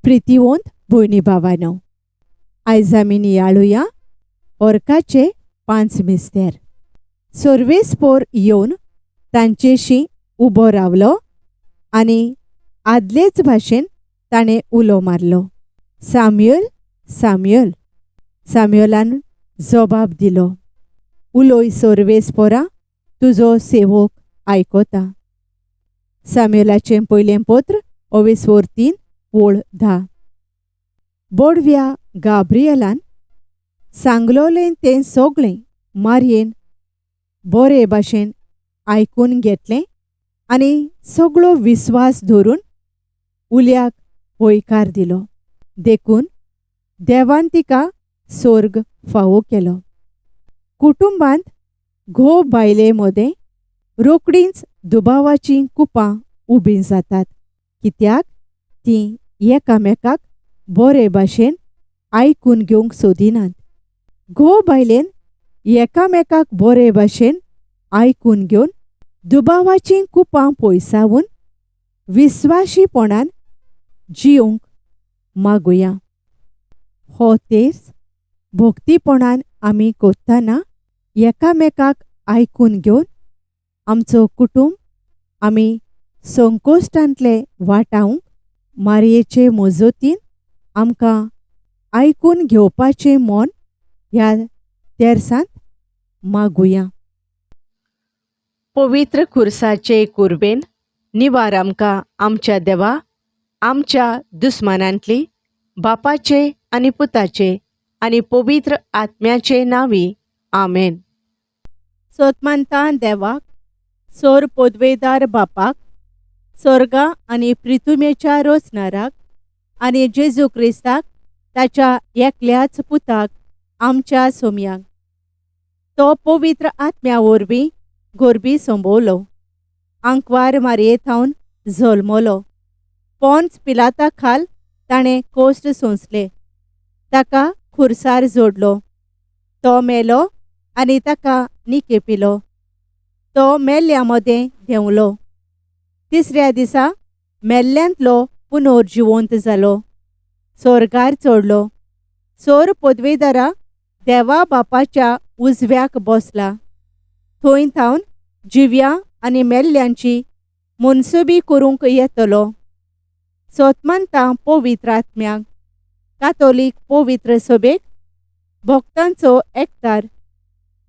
प्रितीवंत भयणी भावांनो, आयज आमी नियाळुया ओर्काचे 5 मिस्तेर. सोर्वेस्पोर येवन तांचेशी उबो रावलो आनी आदलेच भाशेन ताणें उलो मारलो, साम्युएल, साम्युएल. साम्युएलान जबाब दिलो, उलोय सोर्वेस्पोरा, तुजो सेवक आयकोता. साम्युएलाचें पयलें पत्र 3 वोळ 10. बोडव्या गाब्रिएलान सांगलोलें तें सोगलें मारयेन बरे भाशेन आयकून घेतलें आनी सगळो विस्वास धरून उल्याक होयकार दिलो. देखून देवान तिका सोर्ग फावो केलो. कुटुंबांत घोव बायले मोदें रोकडींच दुबावाचीं कुपां उबीं जातात, कित्याक तीं एकामेकाक बरे भाशेन आयकून घेवंक सोदिनात. घोव बायलेन एकामेकाक बरे भाशेन आयकून घेवन दुबावाचीं कुपां पयसावून विस्वाशीपणान जिवंक मागुया. हो तेच भोक्तीपणान आमी कोत्ताना एकामेकाक आयकून घेवन आमचो कुटुंब आमी संकोश्टांतले वाटावंक मारयेचे मोजतीन आमकां आयकून घेवपाचें मोन ह्या तेर्सांत मागुया. पवित्र खुर्साचे कुर्बेन निवार आमकां आमच्या देवा, आमच्या दुस्मानांतली, बापाचे आनी पुताचे आनी पवित्र आत्म्याचे नांवी. आमेन. सोतमानता देवाक, सोर पोदवेदार बापाक, सोर्गा आनी पृथ्वीच्या रोचणाराक आनी जेजू क्रिस्ताक ताच्या एकल्याच पुताक आमच्या सोम्याक तो पवित्र आत्म्या वरवीं गोरबी संबोवलो, आंकवार मारयेथावन जल्मलो, पोंच पिलाता खाल ताणें कोश्ट सोंसले, ताका खुर्सार जोडलो, तो मेलो आनी ताका निकेपिलो, तो मेल्ल्या मदें देंवलो, तिसऱ्या दिसा मेल्ल्यांतलो पुनर्जिवंत जालो, सोर्गार चडलो, सोर पोदवेदारा देवा बापाच्या उजव्याक बसला, थंय थावन जिव्या आनी मेल्ल्यांची मनसुबी करूंक येतलो. सोतमानता पवित्र आत्म्याक, कातोलीक पवित्र सभेक, भक्तांचो एकठार,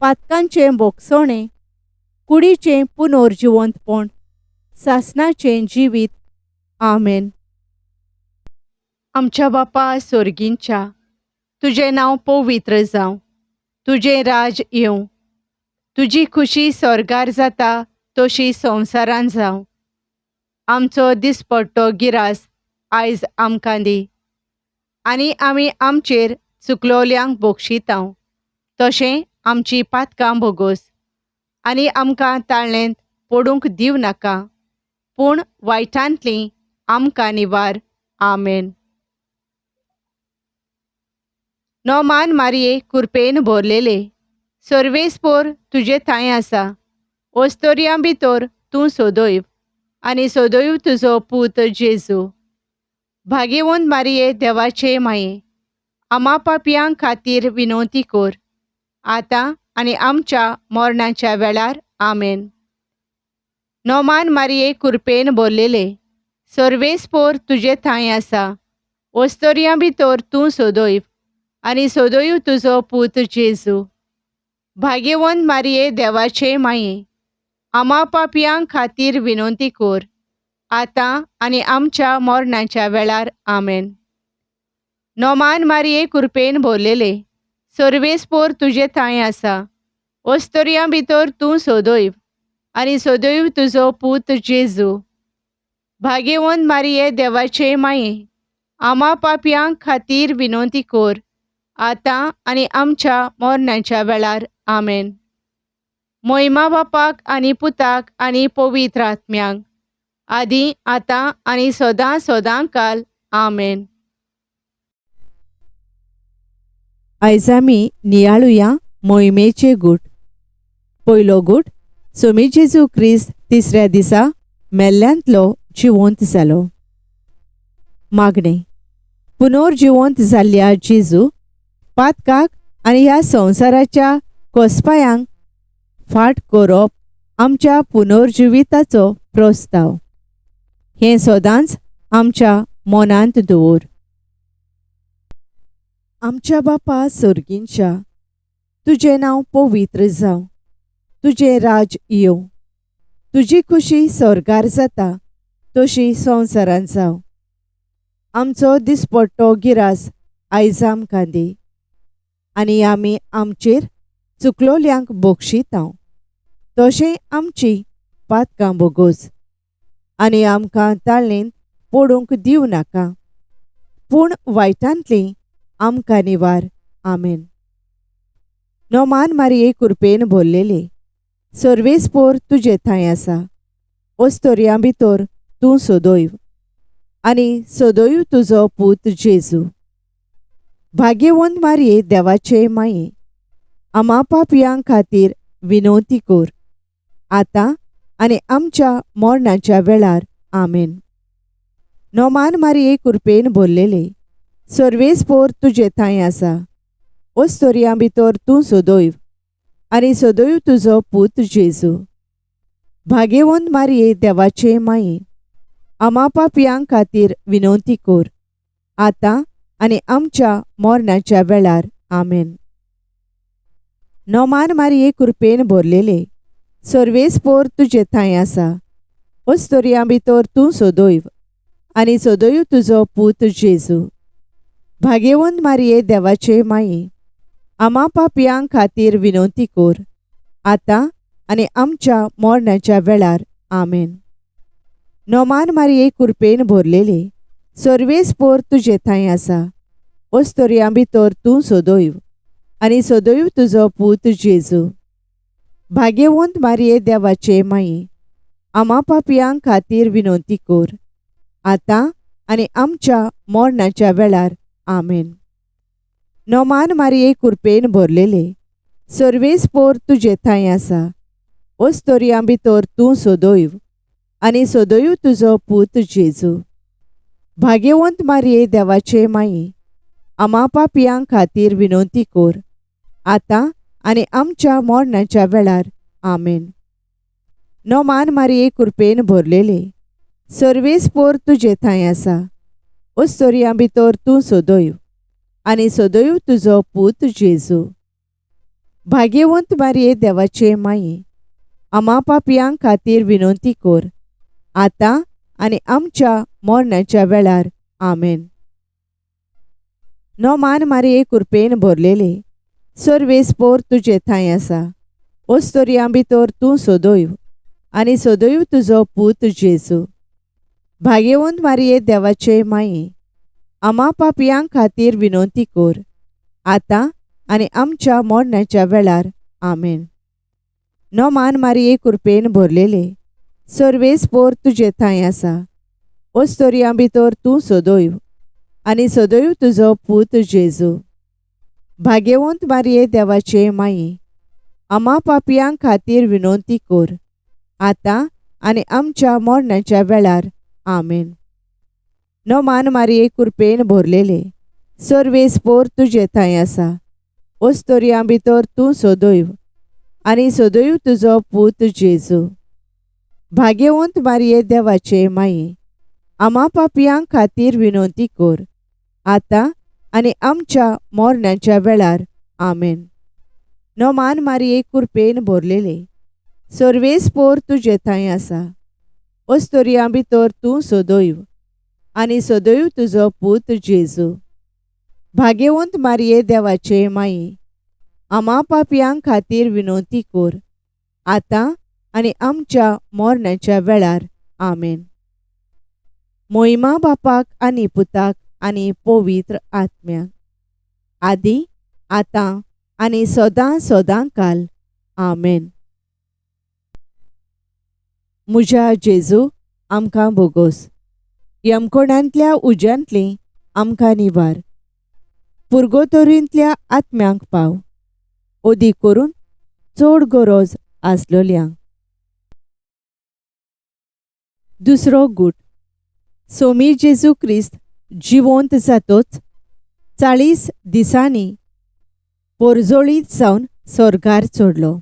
पातकांचें भोगसणें, कुडीचें पुनर्जिवंतपण, सासणाचें जिवीत. आमेन. आमच्या बापा सोर्गींच्या, तुजें नांव पवित्र जावं, तुजें राज येवं, तुजी खुशी सोर्गार जाता तशी संवसारान जावं. आमचो दिसपट्टो गिरास आयज आमकां दी, आनी आमी आमचेर चुकलोल्यांक बोगशितांव, तशें आमची पातकां भोगोस, आनी आमकां ताळणेंत पडूंक दिव नाका, पूण वायटांतलीं आमकां निवार. आमेन. नोमान मारये कुरपेन भरलेले, सोर्वेस्पोर तुजे थंय आसा, ओस्तोऱ्यां भितर तूं सोदोयव, आनी सोदोयव तुजो पूत जेजू. भाग्यवंत मारये देवाचे माये, आमा पापयां खातीर विनवती कोर, आतां आनी आमच्या मरणाच्या वेळार. आमेन. नोमान मारये कुरपेन भरलेले, सोर्वेस्पोर तुजे थंय आसा, ओस्तोऱ्यां भितर तूं सोदोयव, आनी सोदोयव तुजो पूत जेजू. भाग्यवंत मारये देवाचे माये, आमा पापयां खातीर विनवती कोर, आतां आनी आमच्या मरणाच्या वेळार. आमेन. नोमान मारये कुरपेन भरलेले, सोर्वेस्पोर तुजे थंय आसा, ओस्तोऱ्यां भितर तूं सोदोयव, आनी सोदोयव तुजो पूत जेजू. भाग्यवंत मारये देवाचे माये, आमा पापयां खातीर विनवती कोर, आतां आनी आमच्या मरणाच्या वेळार. आमेन. मोहिमा बापाक आनी पुताक आनी पवित्र आत्म्याक, आदी आतां आनी सदां सदां काल. आमेन. आयज आमी नियाळुया मोहिमेचे गूट. पयलो गूट, सोमी जेजू क्रिस्त तिसऱ्या दिसा मेल्ल्यांतलो जिवंत जालो. मागणें. पुनर्जिवंत जाल्ल्या जेजू पातकाक आनी ह्या संवसाराच्या कोसपायांक फाट करप आमच्या पुनर्जिविताचो प्रस्ताव. हें सदांच आमच्या मनांत दवर. आमच्या बापा सर्गींच्या, तुजें नांव पवित्र जावं, तुजें राज येवं, तुजी खुशी स्वर्गार जाता तशी संवसारांत जावं. आमचो दिसपट्टो गिरास आयज आमकां दी, आनी आमी आमचेर चुकलोल्यांक बक्षितांव, तशें आमची पातकां बोगोस. आनी आमकां ताळणेंत पडूंक दिवं नाका, पूण वायटांतलीं आमकां निवार. आमेन. नोमान मारये कृपेन भरलेले, सर्वेस्पोर तुजे थंय आसा. ओस्तोरयां भितर तूं सदैव, आनी सदैव तुजो पूत जेजू. भाग्यवंत मारये देवाचे माये, आमा पापयां खातीर विनवती कर, आतां आनी आमच्या मरणाच्या वेळार. आमेन. नोमान मारये कृपेन भरलेले, सर्वेस्पोर तुजे थंय आसा. ओस्तोरयां भितर तूं सदैव, आनी सदैव तुजो पूत जेजू. भाग्यवंत मारये देवाचे माये, आमा पापयां खातीर विनवती कर, आतां आनी आमच्या मरणाच्या वेळार. आमेन. नोमान मारये कृपेन भरलेले, सर्वेस्पोर तुजे थंय आसा. ओस्तोरयां भितर तूं सदैव, आनी सदैव तुजो पूत जेजू. भाग्यवंत मारये देवाचे माये, आमा पापयां खातीर विनवती कर, आतां आनी आमच्या मरणाच्या वेळार. आमेन. नोमान मारये कृपेन भरलेले, सर्वेस्पोर तुजे थंय आसा. ओस्तोरयां भितर तूं सदैव, आनी सदैव तुजो पूत जेजू. भाग्यवंत मारये देवाचे माये, आमा पापयां खातीर विनवती कर, आतां आनी आमच्या मरणाच्या वेळार. आमेन. नोमान मारये कृपेन भरलेले, सर्वेस्पोर तुजे थंय आसा. ओस्तोरयां भितर तूं सदैव, आनी सदैव तुजो पूत जेजू. भाग्यवंत मारये देवाचे माये, आमा पापयां खातीर विनवती कर, आतां आनी आमच्या मरणाच्या वेळार. आमेन. नोमान मारये कृपेन भरलेले, सर्वेस्पोर तुजे थंय आसा. ओस्तोरयां भितर तूं सदैव, आनी सदैव तुजो पूत जेजू. भाग्यवंत मारये देवाचे माये, आमा पापयां खातीर विनवती कर, आतां आनी आमच्या मरणाच्या वेळार. आमेन. नोमान मारये कृपेन भरलेले, सर्वेस्पोर तुजे थंय आसा. ओस्तोरयां भितर तूं सदैव, आनी सदैव तुजो पूत जेजू. भाग्यवंत मारये देवाचे माये, आमा पापयां खातीर विनवती कर, आतां आनी आमच्या मरणाच्या वेळार. आमेन. नोमान मारये कृपेन भरलेले, सर्वेस्पोर तुजे थंय आसा. ओस्तोरयां भितर तूं सदैव, आनी सदैव तुजो पूत जेजू. भाग्यवंत मारये देवाचे माये, आमा पापयां खातीर विनवती कर, आतां आनी आमच्या मरणाच्या वेळार. आमेन. नोमान मारये कृपेन भरलेले, सर्वेस्पोर तुजे थंय आसा. ओस्तोरयां भितर तूं सदैव, आनी सदैव तुजो पूत जेजू. भाग्यवंत मारये देवाचे माये, आमा पापयां खातीर विनवती कर, आतां आनी आमच्या मरणाच्या वेळार. आमेन. नोमान मारये कृपेन भरलेले, सर्वेस्पोर तुजे थंय आसा. ओस्तोरयां भितर तूं सदैव, आनी सदैव तुजो पूत जेजू. भाग्यवंत मारये देवाचे माये, आमा पापयां खातीर विनवती कर, आतां आनी आमच्या मरणाच्या वेळार. आमेन. मोहिमा बापाक आनी पुताक आनी पवित्र आत्म्याक, आदी आतां आनी सदां सदां काल. आमेन. म्हज्या जेजू आमकां बोगोस. यमकोणांतल्या उज्यांतलीं आमकां निवार. पुर्गोतोरींतल्या आत्म्यांक पाव, ओदी करून चड गरज आसलोल्यांक. दुसरो गूट. सोमी जेजू क्रिस्त जिवंत जातोच 40 दिसांनी पोरजोळीत जावन स्वर्गार चडलो.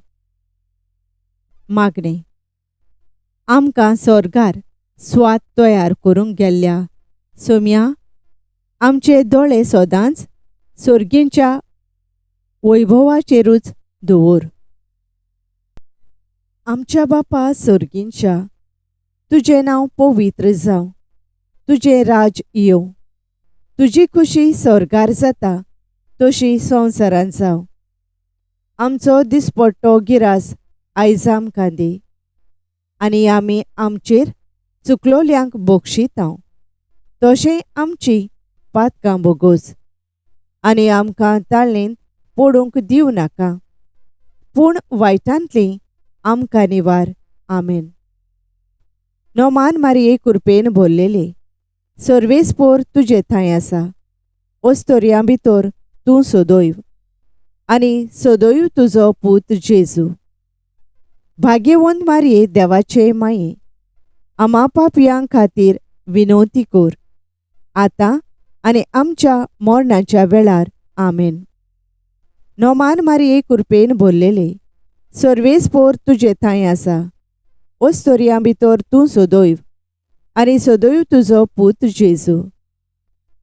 मागणें. आमकां स्वर्गार स्वात तयार करूंक गेल्ल्या सोम्या आमचे दोळे सदांच सर्गींच्या वैभवाचेरूच दवर. आमच्या बापा सर्गींच्या, तुजें नांव पवित्र जावं. तुजें राज येवं. तुजी खुशी स्वर्गार जाता तशी संवसारांत जावं. आमचो दिसपट्टो गिरास आयज आमकां दी, आनी आमी आमचेर चुकलोल्यांक बक्षितांव. तशें आमची पातकां बोगोस, आनी आमकां ताळणेंत पडूंक दिवं नाका, पूण वायटांतलीं आमकां निवार. आमेन. नोमान मारये कृपेन भरलेले, सर्वेस्पोर तुजे थंय आसा. ओस्तोरयां भितर तूं सदैव, आनी सदैव तुजो पूत जेजू. भाग्यवंत मारये देवाचे माये, आमा पापयां खातीर विनवती कर, आतां आनी आमच्या मरणाच्या वेळार. आमेन. नोमान मारये कृपेन भरलेले, सर्वेस्पोर तुजे थंय आसा. ओस्तोरयां भितर तूं सदैव, आनी सदैव तुजो पूत जेजू.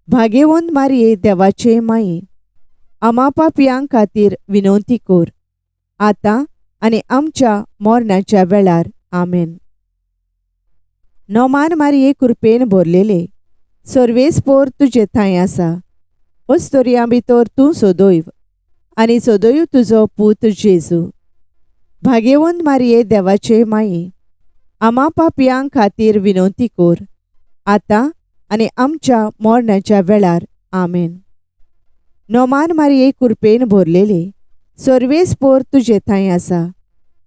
भाग्यवंत मारये देवाचे माये, आमा पापयां खातीर विनवती कर, आतां आनी आमच्या मरणाच्या वेळार. आमेन. नोमान मारये कृपेन भरलेले, सर्वेस्पोर तुजे थंय आसा. ओस्तोरयां भितर तूं सदैव, आनी सदैव तुजो पूत जेजू. भाग्यवंत मारये देवाचे माये, आमा पापयां खातीर विनवती कर, आतां आनी आमच्या मरणाच्या वेळार. आमेन. नोमान मारये कृपेन भरलेले, सर्वेस्पोर तुजे थंय आसा.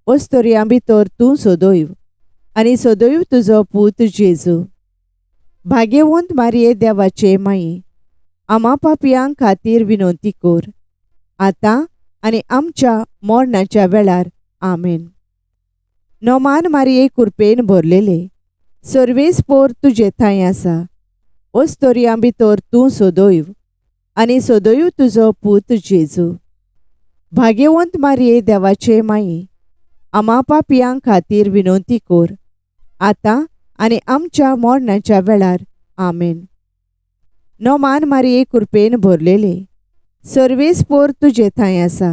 ओस्तोरयां भितर तूं सदैव, आनी सदैव तुजो पूत जेजू. भाग्यवंत मारये देवाचे माये, आमा पापयां खातीर विनवती कर, आतां आनी आमच्या मरणाच्या वेळार. आमेन. नोमान मारये कृपेन भरलेले, सर्वेस्पोर तुजे थंय आसा. ओस्तोरयां भितर तूं सदैव, आनी सदैव तुजो पूत जेजू. भाग्यवंत मारये देवाचे माये, आमा पापयां खातीर विनवती कर, आतां आनी आमच्या मरणाच्या वेळार. आमेन. नोमान मारये कृपेन भरलेले, सर्वेस्पोर तुजे थंय आसा.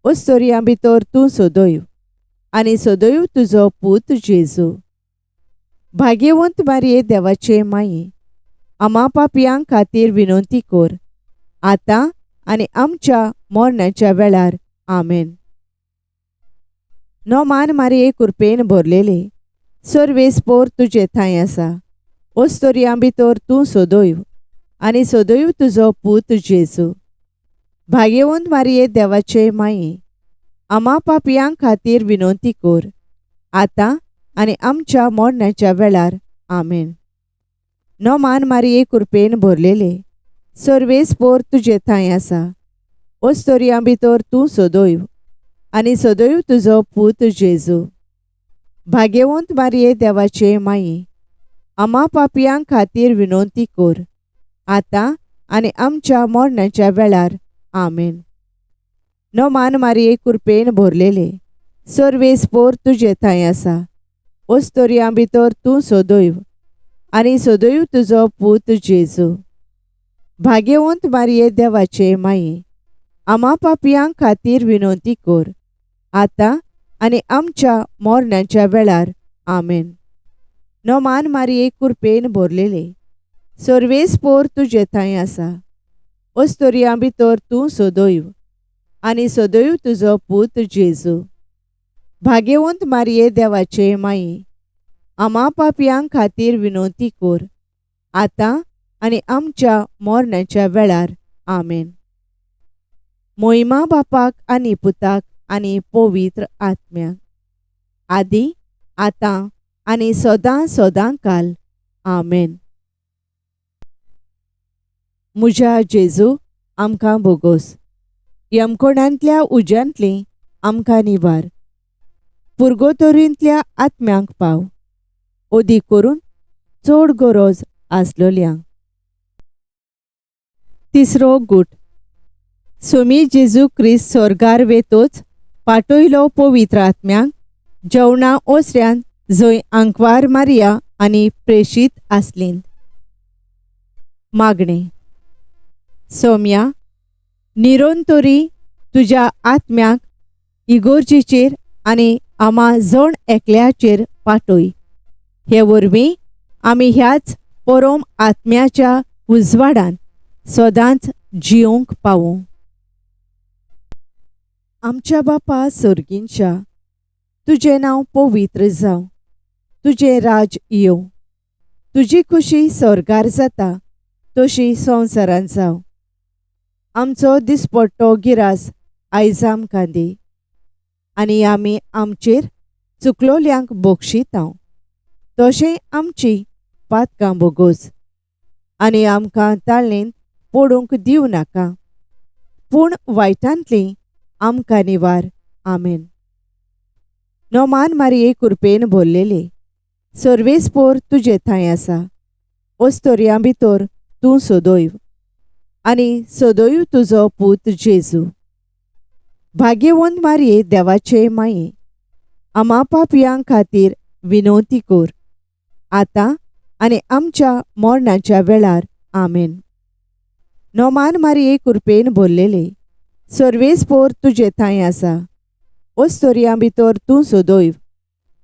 ओस्तोरयां भितर तूं सदैव, आनी सदैव तुजो पूत जेजू. भाग्यवंत मारये देवाचे माये, आमा पापयां खातीर विनवती कर, आतां आनी आमच्या मरणाच्या वेळार. आमेन. नोमान मारये कृपेन भरलेले, सर्वेस्पोर तुजे थंय आसा. ओस्तोरयां भितर तूं सदैव, आनी सदैव तुजो पूत जेजू. भाग्यवंत मारये देवाचे माये, आमा पापयां खातीर विनवती कर, आतां आनी आमच्या मरणाच्या वेळार. आमेन. नोमान मारये कृपेन भरलेले, सर्वेस्पोर तुजे थंय आसा. ओस्तोरयां भितर तूं सदैव, आनी सदैव तुजो पूत जेजू. भाग्यवंत मारये देवाचे माये, आमा पापयां खातीर विनवती कर, आतां आनी आमच्या मरणाच्या वेळार. आमेन. नोमान मारये कृपेन भरलेले, सर्वेस्पोर तुजे थंय आसा. ओस्तोरयां भितर तूं सदैव, आनी सदैव तुजो पूत जेजू. भाग्यवंत मारये देवाचे माये, आमा पापयां खातीर विनवती कर, आतां आनी आमच्या मरणाच्या वेळार. आमेन. नोमान मारये कृपेन भरलेले, सर्वेस्पोर तुजे थंय आसा. ओस्तोरयां भितर तूं सदैव, आनी सदैव तुजो पूत जेजू. भाग्यवंत मारये देवाचे माये, आमा पापयां खातीर विनवती कर, आतां आनी आमच्या मरणाच्या वेळार. आमेन. मोहिमा बापाक आनी पुताक आनी पवित्र आत्म्याक, आदी आतां आनी सदां सदांकाल. आमेन. म्हज्या जेजू आमकां बोगोस. यमकोणांतल्या उज्यांतलीं आमकां निवार. पुर्गोतोरींतल्या आत्म्यांक पाव, ओदी करून चड गरज आसलोल्यांक. तिसरो गूट. सोमी जेजू क्रिस्त स्वर्गार वेतोच पाठयलो पवित्र आत्म्यांक जेवणा ओसऱ्यान जंय आंकवार मारिया आनी प्रेशीत आसलीं. मागणे. सोम्या, निरोंतोरी तुज्या आत्म्याक इगोर्जेचेर आनी आमा जण एकल्याचेर पाठय. हे वरवीं आमी ह्याच परम आत्म्याच्या उजवाडान सदांच जियोंक पावूं. आमच्या बापा सर्गींच्या, तुजें नांव पवित्र जावं. तुजें राज येवं. तुजी खुशी स्वर्गार जाता तशी संवसारांत जावं. आमचो दिसपट्टो गिरास आयज आमकां दी. आनी आमी आमचेर चुकलोल्यांक बक्षितांव तशें आमची पातकां बोगोस. आनी आमकां ताळणेंत पडूंक दिवं नाका, पूण वायटांतलीं आमकां निवार. आमेन. नोमान मारये कृपेन भरलेले, सर्वेस्पोर तुजे थंय आसा. ओस्तोरयां भितर तूं सोदोयव आनी सोदोयव तुजो पूत जेजू. भाग्यवंत मारये देवाचे माये, आमा पापयां खातीर विनवती कर, आतां आनी आमच्या मरणाच्या वेळार. आमेन. नोमान मारये कृपेन भरलेले, सर्वेस्पोर तुजे थंय आसा. ओस्तोरयां भितर तूं सोदोयव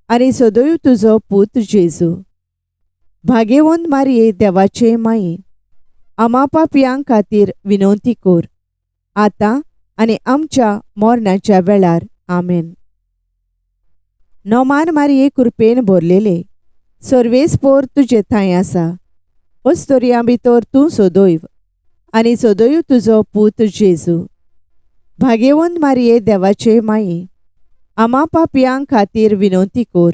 आनी सोदोयव तुजो पूत जेजू. भाग्यवंत मारये देवाचे माये, आमा पापयां खातीर विनवती कर, आतां आनी आमच्या मरणाच्या वेळार. आमेन. नोमान मारये कृपेन भरलेले, सर्वेस्पोर तुजे थंय आसा. ओस्तोरयां भितर तूं सोदोयव आनी सोदोयव तुजो पूत जेजू. भाग्यवंत मारये देवाचे माये, आमा पापयां खातीर विनवती कर,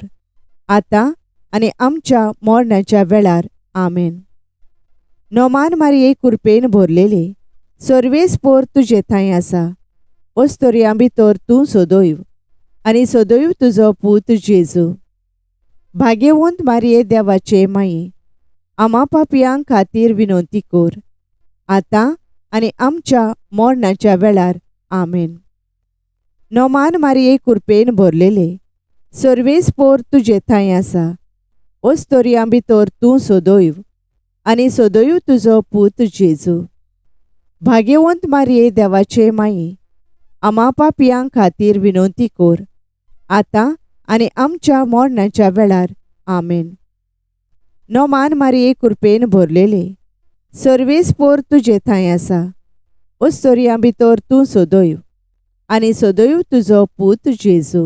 आतां आनी आमच्या मरणाच्या वेळार. आमेन. नोमान मारये कृपेन भरलेले, सर्वेस्पोर तुजे थंय आसा. ओस्तोरयां भितर तूं सोदोयव आनी सोदोयव तुजो पूत जेजू. भाग्यवंत मारये देवाचे माये, आमा पापयां खातीर विनवती कर, आतां आनी आमच्या मरणाच्या वेळार. आमेन. नोमान मारये कृपेन भरलेले, सर्वेस्पोर तुजे थंय आसा. ओस्तोरयां भितर तूं सोदोयव आनी सोदोयव तुजो पूत जेजू. भाग्यवंत मारये देवाचे माये, आमा पापयां खातीर विनवती कर, आतां आनी आमच्या मरणाच्या वेळार. आमेन. नोमान मारये कृपेन भरलेले, सर्वेस्पोर तुजे थंय आसा. ओस्तोरयां भितर तूं सोदोयव आनी सोदोयव तुजो पूत जेजू.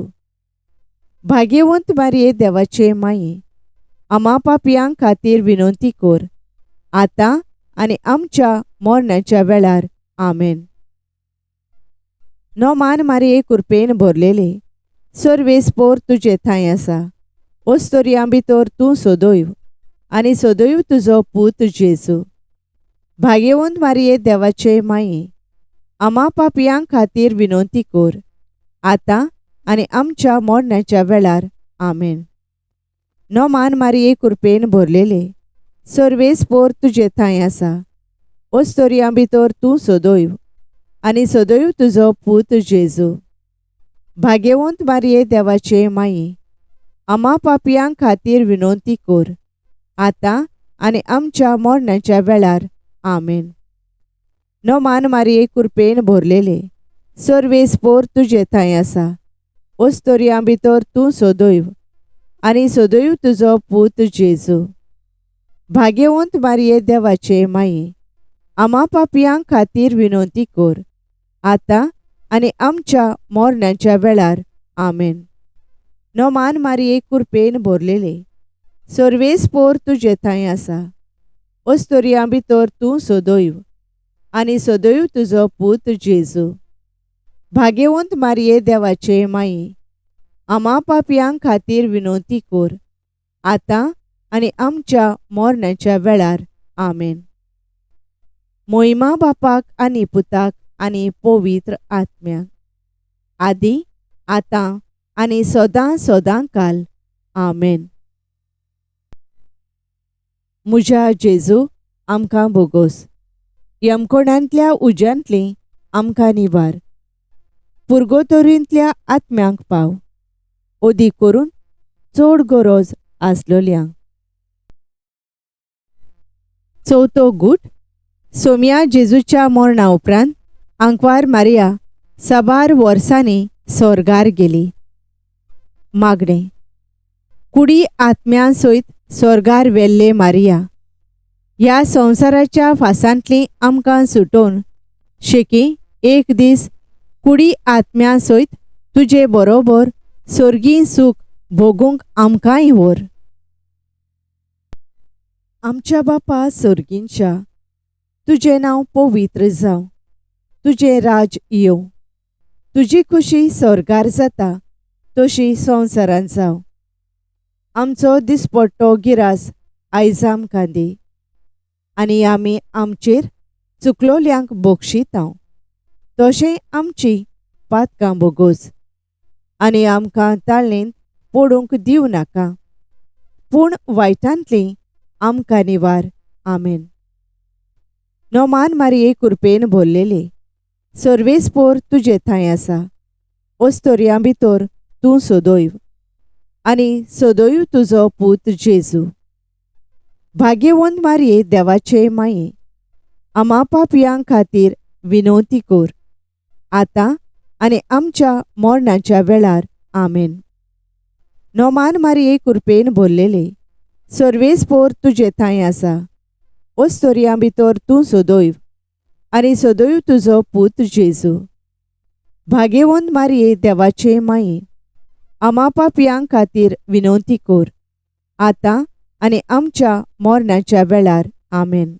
भाग्यवंत मारये देवाचे माये, आमा पापयां खातीर विनवती कर, आतां आनी आमच्या मरणाच्या वेळार. आमेन. नोमान मारये कृपेन भरलेले, सर्वेस्पोर तुजे थंय आसा. ओस्तोरयां भितर तूं सोदोयव आनी सोदोयव तुजो पूत जेजू. भाग्यवंत मारये देवाचे माये, आमा पापयां खातीर विनवती कर, आतां आनी आमच्या मरणाच्या वेळार. आमेन. नोमान मारये कृपेन भरलेले, सर्वेस्पोर तुजे थंय आसा. ओस्तोरयां भितर तूं सोदोयव आनी सोदोयव तुजो पूत जेजू. भाग्यवंत मारये देवाचे माये, आमा पापयां खातीर विनवती कर, आतां आनी आमच्या मरणाच्या वेळार. आमेन. नोमान मारये कृपेन भरलेले, सर्वेस्पोर तुजे थंय आसा. ओस्तोरयां भितर तूं सोदोयव आनी सोदोयव तुजो पूत जेजू. भाग्यवंत मारये देवाचे माये, आमा पापयां खातीर विनवती कर, आतां आनी आमच्या मरणाच्या वेळार. आमेन. नोमान मारये कृपेन भरलेले, सर्वेस्पोर तुजे थंय आसा. ओस्तोरयां भितर तूं सोदोयव आनी सोदोयव तुजो पूत जेजू. भाग्यवंत मारये देवाचे माये, आमा पापयां खातीर विनवती कर, आतां आनी आमच्या मरणाच्या वेळार. आमेन. मोहिमा बापाक आनी पुताक आनी पवित्र आत्म्याक, आदी आतां आनी सदां सदां काल. आमेन. म्हज्या जेजू आमकां बोगोस. यमकोणांतल्या उज्यांतली आमकां निवार. पुर्गोतोरींतल्या आत्म्यांक पाव, ओदीक करून चड गरज आसलोल्यांक. चवथो गूट. सोम्या जेजूच्या मरणा उपरांत आंकवार मारिया साबार वर्सांनी स्वर्गार गेली. मागणें. कुडी आत्म्यां सयत स्वर्गार वेल्ले मारिया, ह्या संवसाराच्या फासांतली आमकां सुटोवन शेकी एक दीस कुडी आत्म्यां सयत तुजे बरोबर सर्गी सूख भोगूंक आमकांय व्हर. आमच्या बापा सर्गींच्या, तुजें नांव पवित्र जावं. तुजें राज येवं. तुजी खुशी स्वर्गार जाता तशी संवसारांत जावं. आमचो दिसपट्टो गिरास आयज आमकां दी, आनी आमी आमचेर चुकलोल्यांक बक्षितांव, तशें आमची पातकां बोगोस. आनी आमकां ताळणेंत पडूंक दिवं नाका, पूण वायटांतली आमकां निवार. आमेन. नोमान मारये कृपेन भरलेली, सर्वेस्पोर तुजे थंय आसा. ओस्तोरयां भितर तूं सोदोयव, आनी सोदोयव तुजो पूत जेजू. भाग्यवंत मारये देवाचे माये, आमा पापयां खातीर विनवती कर, आतां आनी आमच्या मरणाच्या वेळार. आमेन. नोमान मारये कृपेन भरलेली, सर्वेस्पोर तुजे थंय आसा. ओस्तोरयां भितर तूं सोदोयव, आनी सोदोयव तुजो पूत जेजू. भाग्यवंत मारये देवाचे माये, आमा पापयां खातीर विनवती कर, आतां आनी आमच्या मरणाच्या वेळार. आमेन.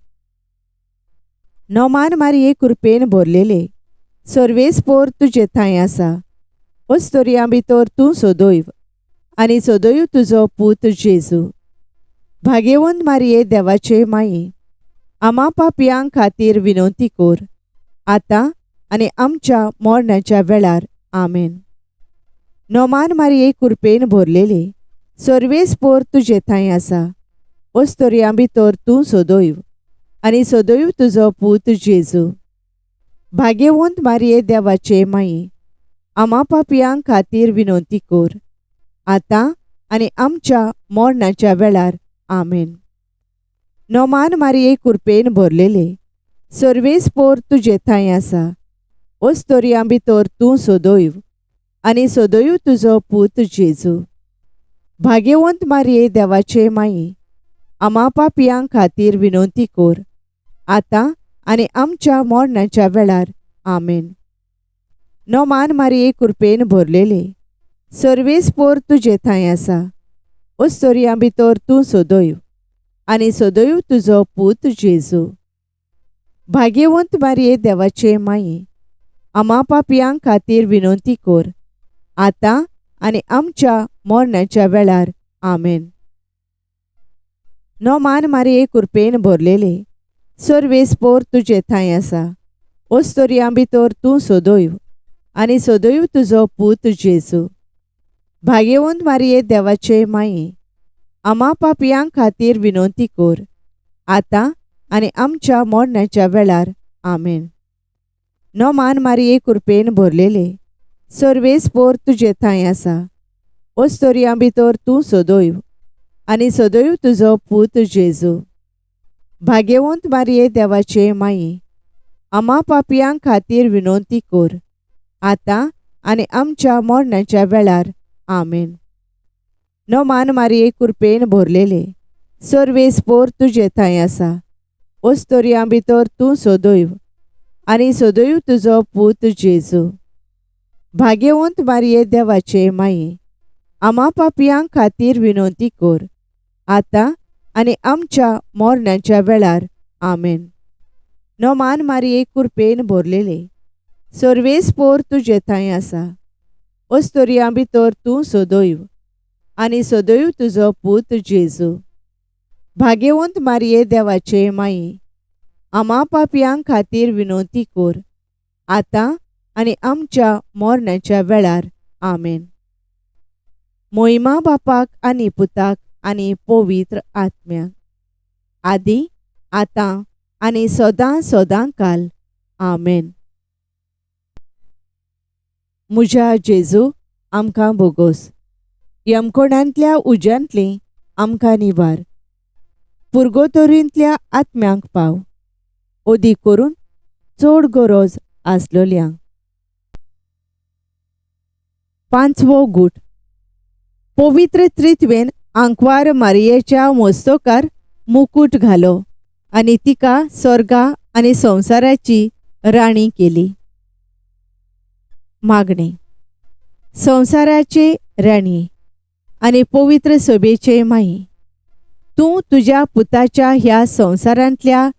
नोमान मारये कृपेन भरलेले, सर्वेस्पोर तुजे थंय आसा. ओस्तोरयां भितर तूं सोदोयव, आनी सोदोयव तुजो पूत जेजू. भाग्यवंत मारये देवाचे माये, आमा पापयां खातीर विनवती कर, आतां आनी आमच्या मरणाच्या वेळार. आमेन. नोमान मारये कृपेन भरलेली, सर्वेस्पोर तुजे थंय आसा. ओस्तोरयां भितर तूं सोदोयव, आनी सोदोयव तुजो पूत जेजू. भाग्यवंत मारये देवाचे माये, आमा पापयां खातीर विनवती कर, आतां आनी आमच्या मरणाच्या वेळार. आमेन. नोमान मारये कृपेन भरलेले, सर्वेस्पोर तुजे थंय आसा. ओस्तोरयां भितर तूं सोदोयव, आनी सोदोयव तुजो पूत जेजू. भाग्यवंत मारये देवाचे माये, आमा पापयां खातीर विनवती कर, आतां आनी आमच्या मरणाच्या वेळार. आमेन. नोमान मारये कृपेन भरलेले, सर्वेस्पोर तुजे थंय आसा. ओस्तोरयां भितर तूं सोदोयव, आनी सोदोयव तुजो पूत जेजू. भाग्यवंत मारये देवाचे माये, आमा पापयां खातीर विनवती कर, आतां आनी आमच्या मरणाच्या वेळार. आमेन. नोमान मारये कृपेन भरलेले, सर्वेस्पोर तुजे थंय आसा. ओस्तोरयां भितर तूं सोदोयव, आनी सोदोयव तुजो पूत जेजू. भाग्यवंत मारये देवाचे माये, आमा पापयां खातीर विनवती कर, आतां आनी आमच्या मरणाच्या वेळार. आमेन. नोमान मारये कृपेन भरलेले, सर्वेस्पोर तुजे थंय आसा. ओस्तोरयां भितर तूं सोदोयव, आनी सोदोयव तुजो पूत जेजू. भाग्यवंत मारये देवाचे माये, आमा पापयां खातीर विनवती कर, आतां आनी आमच्या मरणाच्या वेळार. आमेन. नोमान मारये कृपेन भरलेले, सर्वेस्पोर तुजे थंय आसा. ओस्तोरयां भितर तूं सोदोयव, आनी सोदोयव तुजो पूत जेजू. भाग्यवंत मारये देवाचे माये, आमा पापयां खातीर विनवती कर, आतां आनी आमच्या मरणाच्या वेळार. आमेन. नोमान मारये कृपेन भरलेले, सर्वेस्पोर तुजे थंय आसा. ओस्तोरयां भितर तूं सोदोयव, आनी सोदोयव तुजो पूत जेजू. भाग्यवंत मारये देवाचे माये, आमा पापयां खातीर विनवती कर, आतां आनी आमच्या मरणाच्या वेळार. आमेन. मोहिमा बापाक आनी पुताक आनी पवित्र आत्म्याक, आदी आतां आनी सदां सदांकाल आमेन. म्हज्या जेजू आमकां बोगोस. यमकोणांतल्या उज्यांतली आमकां निवार. पुर्गोतोरींतल्या आत्म्यांक पाव. ओदी करून चड गरज आसलोल्यांक. पांचवो गूट. पवित्र त्रित्वेन आंकवार मारयेच्या मस्तकार मुकुट घालो आनी तिका स्वर्गा आनी संवसाराची राणी केली. मागणे. संवसाराचे राणी आनी पवित्र सभेचे माई, तूं तुज्या पुताच्या ह्या संवसारांतल्या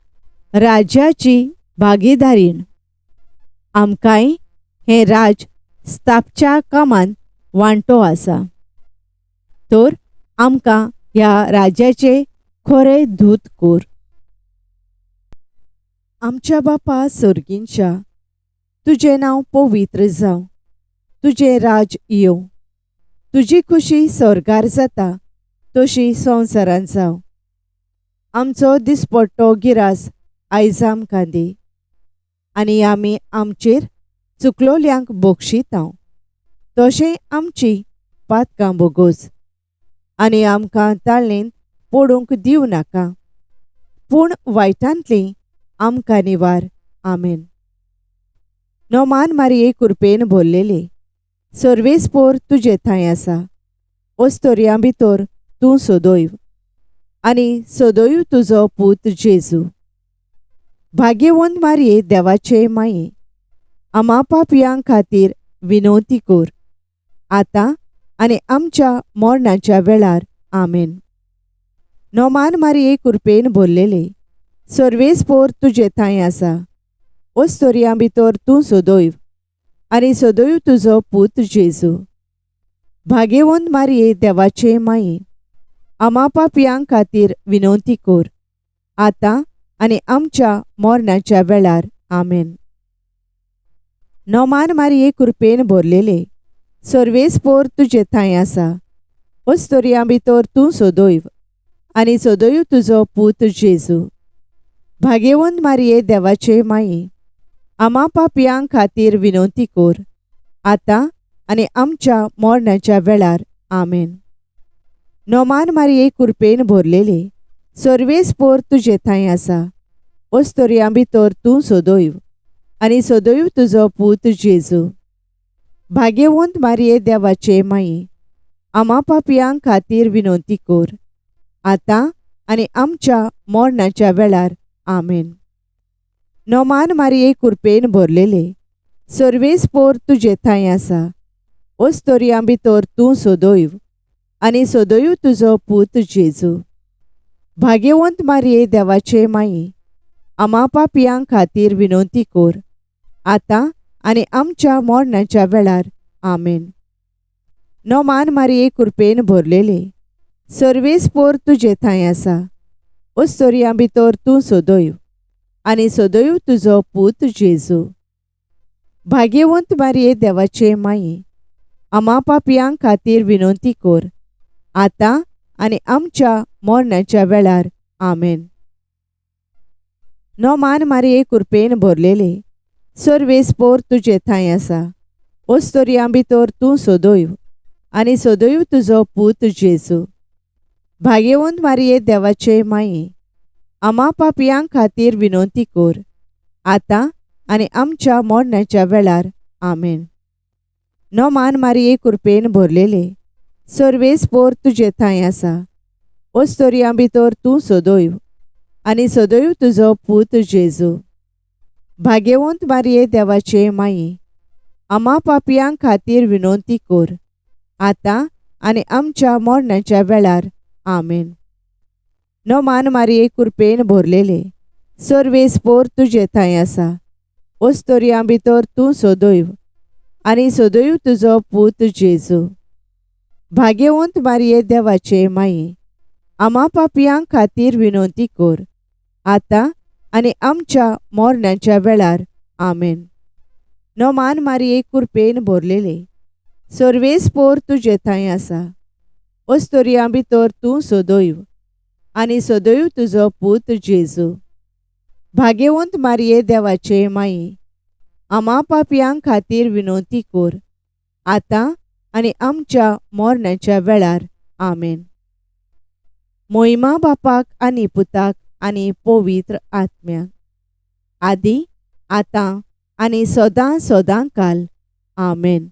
राज्याची भागीदारीण. आमकांय हें राज स्थापच्या कामान वांटो आसा. तर आमकां ह्या राज्याचे खरे दूत कोर. आमच्या बापा सर्गींच्या, तुजें नांव पवित्र जावं. तुजें राज येवं. तुजी खुशी स्वर्गार जाता तशी संवसारांत जावं. आमचो दिसपट्टो गिरास आयज आमकां दी. आनी आमी आमचेर चुकलोल्यांक बक्षितांव. तशें आमची पातकां बोगोस. आनी आमकां ताळणेंत पडूंक दिवं नाका, पूण वायटांतली आमकां निवार. आमेन. नोमान मारये कृपेन भरलेले, सर्वेस्पोर तुजे थंय आसा. ओस्तोरयां भितर तूं सदैव, आनी सदैव तुजो पूत जेजू. भाग्यवंत मारये देवाचे माये, आमा पापयां खातीर विनवती कर, आतां आनी आमच्या मरणाच्या वेळार. आमेन. नोमान मारये कृपेन भरलेले, सर्वेस्पोर तुजे थंय आसा. ओस्तोरयां भितर तूं सदैव, आनी सदैव तुजो पूत जेजू. भाग्यवंत मारये देवाचे माये, आमा पापयां खातीर विनवती कर, आतां आनी आमच्या मरणाच्या वेळार. आमेन. नोमान मारये कृपेन भरलेले, सर्वेस्पोर तुजे थंय आसा. ओस्तोरयां भितर तूं सदैव, आनी सदैव तुजो पूत जेजू. भाग्यवंत मारये देवाचे माये, आमा पापयां खातीर विनवती कर, आतां आनी आमच्या मरणाच्या वेळार. आमेन. नोमान मारये कृपेन भरलेले, सर्वेस्पोर तुजे थंय आसा. ओस्तोरयां भितर तूं सदैव, आनी सदैव तुजो पूत जेजू. भाग्यवंत मारये देवाचे माये, आमा पापयां खातीर विनवती कर, आतां आनी आमच्या मरणाच्या वेळार. आमेन. नोमान मारये कृपेन भरलेले, सर्वेस्पोर तुजे थंय आसा. ओस्तोरयां भितर तूं सदैव, आनी सदैव तुजो पूत जेजू. भाग्यवंत मारये देवाचे माये, आमा पापयां खातीर विनवती कर, आतां आनी आमच्या मरणाच्या वेळार. आमेन. नोमान मारये कृपेन भरलेले, सर्वेस्पोर तुजे थंय आसा. ओस्तोरयां भितर तूं सदैव, आनी सदैव तुजो पूत जेजू. भाग्यवंत मारये देवाचे माये, आमा पापयां खातीर विनवती कर, आतां आनी आमच्या मरणाच्या वेळार. आमेन. नोमान मारये कृपेन भरलेले, सर्वेस्पोर तुजे थंय आसा. ओस्तोरयां भितर तूं सदैव, आनी सदैव तुजो पूत जेजू. भाग्यवंत मारये देवाचे माये, आमा पापयां खातीर विनवती कर, आतां आनी आमच्या मरणाच्या वेळार. आमेन. नोमान मारये कृपेन भरलेले, सर्वेस्पोर तुजे थंय आसा. ओस्तोरयां भितर तूं सदैव, आनी सदैव तुजो पूत जेजू. भाग्यवंत मारये देवाचे माये, आमा पापयां खातीर विनवती कर, आतां आनी आमच्या मरणाच्या वेळार. आमेन. नोमान मारये कृपेन भरलेले, सर्वेस्पोर तुजे थंय आसा. ओस्तोरयां भितर तूं सदैव, आनी सदैव तुजो पूत जेजू. भाग्यवंत मारये देवाचे माये, आमा पापयां खातीर विनवती कर, आतां आनी आमच्या मरणाच्या वेळार. आमेन. नोमान मारये कृपेन भरलेले, सर्वेस्पोर तुजे थंय आसा. ओस्तोरयां भितर तूं सदैव, आनी सदैव तुजो पूत जेजू. भाग्यवंत मारये देवाचे माये, आम्हा पापयांक खातीर विनोती कोर, आतां आनी आमच्या मरणाच्या वेळार आमेन. मोहिमा बापाक आनी पुताक आनी पवित्र आत्म्याक, आदी आतां आनी सदां सदांकाल आमेन.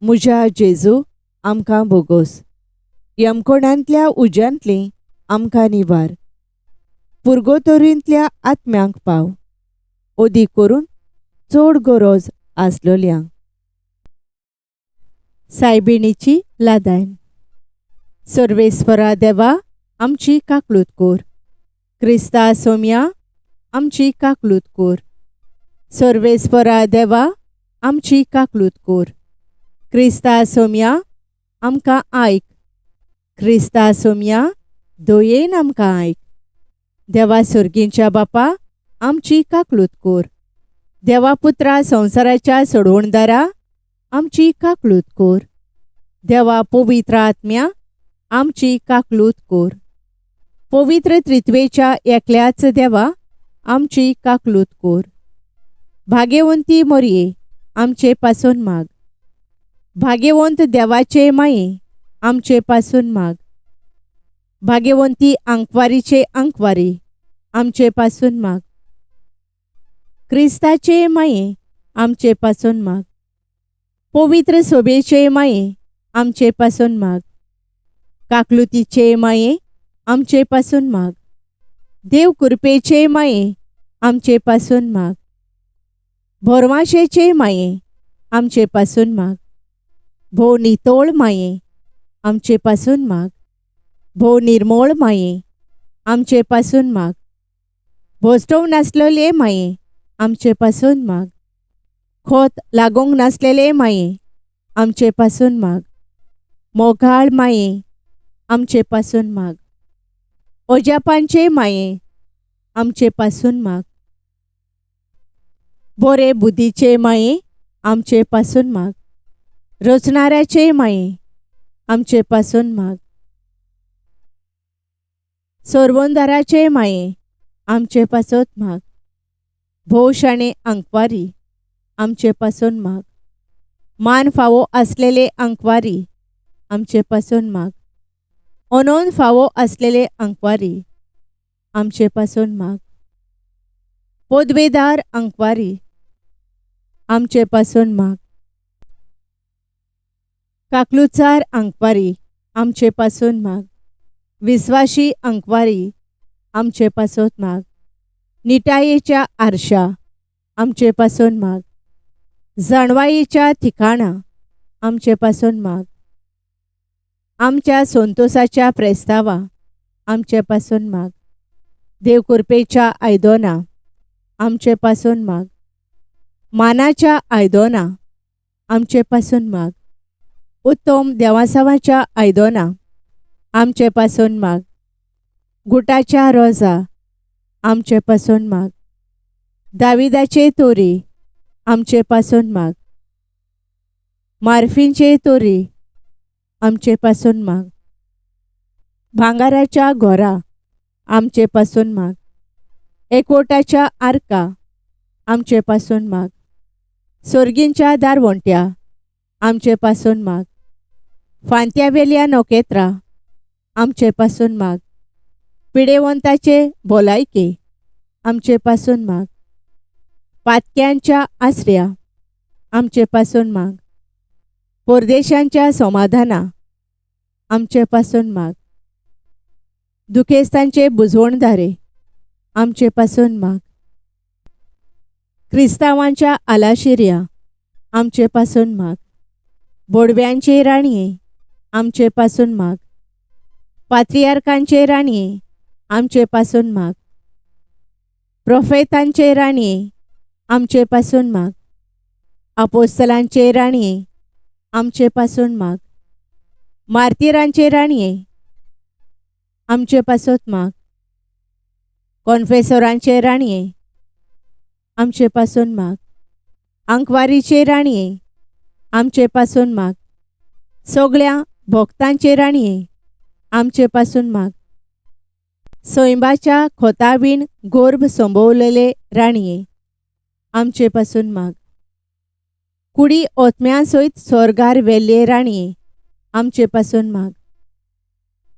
म्हज्या जेजू आमकां बोगोस, यमकोणांतल्या उज्यांतली आमकां निवार, पुर्गोतोरींतल्या आत्म्यांक पाव, ओदी करून चड गरज आसलोल्यांक. सायबिणीची लादायन. सर्वेस्परा देवा आमची काकलूत कोर, क्रिस्ता सोम्या आमची काकलूत कोर. सर्वेस्परा देवा आमची काकलूत कोर, क्रिस्ता सोम्या आमकां आयक. क्रिस्ता सोम्या दयेन आमकां आयक. देवा सर्गींच्या बापा आमची काकलूत कोर. देवा पुत्रा संवसाराच्या सोडवणदारा आमची काकलूत कोर. देवा पवित्र आत्म्या आमची काकलूत कोर. पवित्र त्रित्वेच्या एकल्याच देवा आमची काकलूत कोर. भाग्यवंती मोरये आमचे पासून माग. भाग्यवंत देवाचे माये आमचे पासून माग. भाग्यवंती अंकवारीचे अंकवारी आमचे पासून माग. क्रिस्ताचे माये आमचे पासून माग. पवित्र सोबेचे माये आमचे पासून माग. काकलुतीचे माये आमचे पासून माग. देव कृपेचे माये आमचे पासून माग. भरमाशेचे माये आमचे पासून माग. भोव नितोळ माये आमचे पासून माग. भोव निर्मळ माये आमचे पासून माग. भोसटोव नासलेले माये आमचे पासून माग. खोत लागोंक नासलेले माये आमचे पासून माग. मोगाळ माये आमचे पासून माग. ओजापांचे माये आमचे पासून माग. बोरे बुद्धीचे माये आमचे पासून माग. रचणाऱ्याचे माये आमचे पासून माग. सोरवंदाराचे माये आमचे पासून माग. भोवशाणे अंकवारी आमचे पासून माग. मान फावो असलेले अंकवारी आमचे पासून माग. अनोन फावो असलेले अंकवारी आमचे पासून माग. पोदवेदार अंकवारी आमचे पासून माग. काकलुचार अंकवारी आमचे पासून माग. विश्वासी अंकवारी आमचे पासून माग. निटायेच्या आरशा आमचे पासून माग. जाणवायेच्या ठिकाणा आमचे पासून माग. आमच्या संतोषाच्या प्रेस्तावा आमचे पासून माग. देवकृपेच्या आयदोना आमचे पासून माग. मानाच्या आयदोना आमचे पासून माग. उत्तम देवासावाच्या आयदोना आमचे पासून माग. गुटाच्या रोजा आमचे पासून माग. दाविदाचे तोरी आमचे पासून माग. मार्फींचे तोरी आमचे पासून माग. भांगाराच्या घोरा आमचे पासून माग. एकवटाच्या आर्का आमचे पासून माग. सोर्गींच्या दारवंट्या आमचे पासून माग. फांत्यावेल्या नोकेत्रा आमचे पासून माग. पिडेवंताचे भोलायके आमचे पासून माग. पातक्यांच्या आसऱ्या आमचे पासून माग. परदेशांच्या समाधाना आमचे पासून माग. दुखेस्तांचे बुजवणदारे आमचे पासून माग. क्रिस्तावांच्या आलाशिर्या आमचे पासून माग. बोडव्यांचे राणये आमचे पासून माग. पात्रियार्कांचे राणये आमचे पासून माग. प्रोफेतांचे राणये आमचे पासून माग. अपोस्तलांचे राणये आमचे पासून माग. मार्तिरांचे राणये आमचे पासून माग. कॉन्फेसोरांचे राणये आमचे पासून माग. अंकवारीचे राणये आमचे पासून माग. सगळ्या भक्तांचे राणये आमचे पासून माग. सोयंबाच्या खोताबीन गोर्भ संभोवलेले राणये, आमचे पासून माग. कुडी ओतम्यांसयत स्वर्गार वेल्ले राणये, आमचे पासून माग.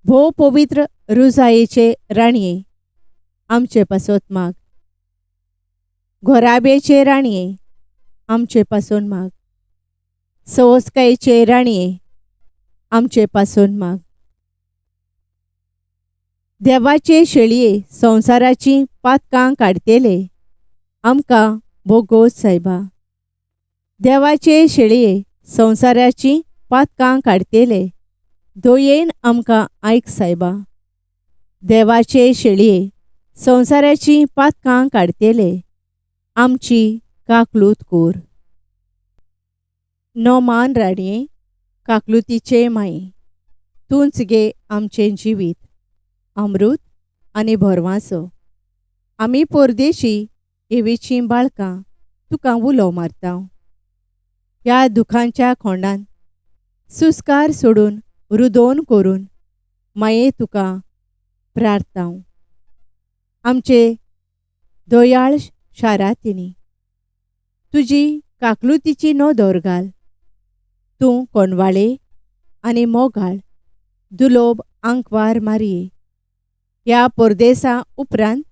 भोव पवित्र रुजायेचे राणये, आमचे पासोत माग. घोराबेचे राणये, आमचे पासून माग. सवस्कायेचे राणये, आमचे पासून माग. देवाचे शेळये संसाराची पातकां काडतेले, आमकां भोगोस सायबा. देवाचे शेळये संसाराची पातकां काडतेले, दोयेन आमकां आयक सायबा. देवाचे शेळये संसाराची पातकां काडतेले, आमची काकलूत कोर. नोमान राणये, काकलुतीचे माये, तूंच गे आमचें जिवीत, अमृत आनी भरवासो. आमी परदेशी एवेचीं बाळकां तुका उलो मारता. ह्या दुखांच्या खोंडान सुस्कार सोडून रुदोवन करून माये तुका प्रार्थांव. आमचे दोयाळ शारांतनी तुजी काकलुतीची नोदोर घाल. तूं कोणवाळे आनी मोगाळ दुलोब आंकवार मारये. ह्या परदेसा उपरांत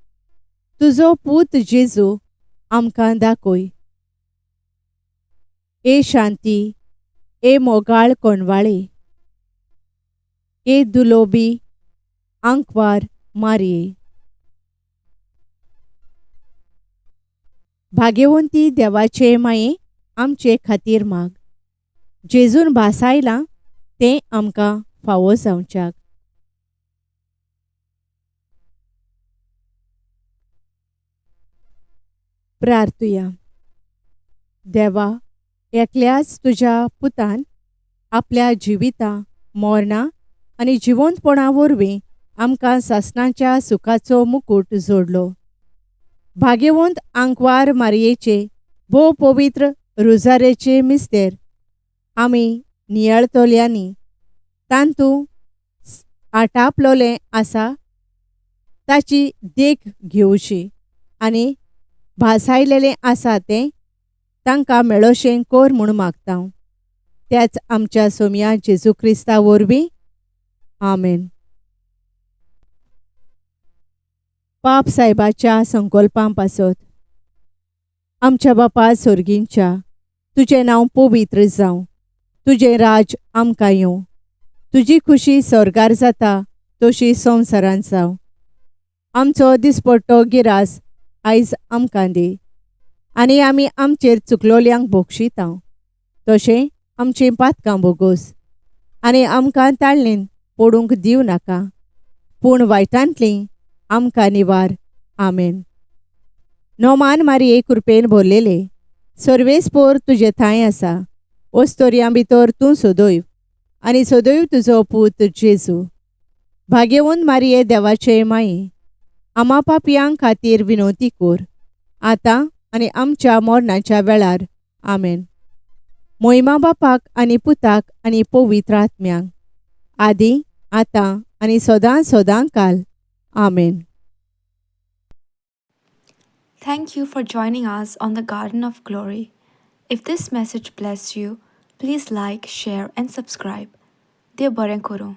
तुजो पूत जेजू आमकां दाखोय. ए शांती, ए मोगाळ कोणवाळे, ए दुलोबी आंकवार मारये. भाग्यवंती देवाचे माये, आमचे खातीर माग. जेजून भासायलां तें आमकां फावो जावच्याक. प्रार्थुया. देवा, एकल्याच तुज्या पुतान आपल्या जिविता, मरणा आनी जिवंतपणा वरवीं आमकां सासणाच्या सुखाचो मुकुट जोडलो. भाग्यवंत आंकवार मारयेचे भोव पवित्र रुजारेचे मिस्तेर आमी नियळतोल्यांनी तांतूं आटापलोलें आसा ताची देख घेवची आनी भासायलेलें आसा तें तांकां मेळोशें कोर म्हूण मागता. त्याच आमच्या सोम्या जेजू क्रिस्ता वरवीं. आमेन. पाप सायबाच्या संकल्पां पासत. आमच्या बापा सोर्गींच्या, तुजें नांव पवित्र जावं. तुजें राज आमकां येवं. तुजी खुशी स्वर्गार जाता तशी संवसारांत जावं. आमचो दिसपट्टो गिरास आयज आमकां दी. आनी आमी आमचेर चुकलोल्यांक बोगशिता तशें आमचीं पातकां बोगोस. आनी आमकां ताळणेन पडूंक दिवं नाका, पूण वायटांतलीं आमकां निवार. आमेन. नोमान मारये, कृपेन भरलेले, सर्वेस्पोर तुजे थंय आसा. ओस्तोरयां भितर तूं सदैव आनी सदैव तुजो पूत जेजू. भाग्यवंत मारये, देवाचे माये, आमा पापयांक खातीर विनोती कोर, आतां आनी आमच्या मरणाच्या वेळार. आमेन. मोहिमा बापाक आनी पुताक आनी पवित्र आत्म्यांक, आदी आतां आनी सदां सदां काल. आमेन. Thank you for joining us on the Garden of Glory. If this message blessed you, please like, share, and subscribe. Dear Baren Koro.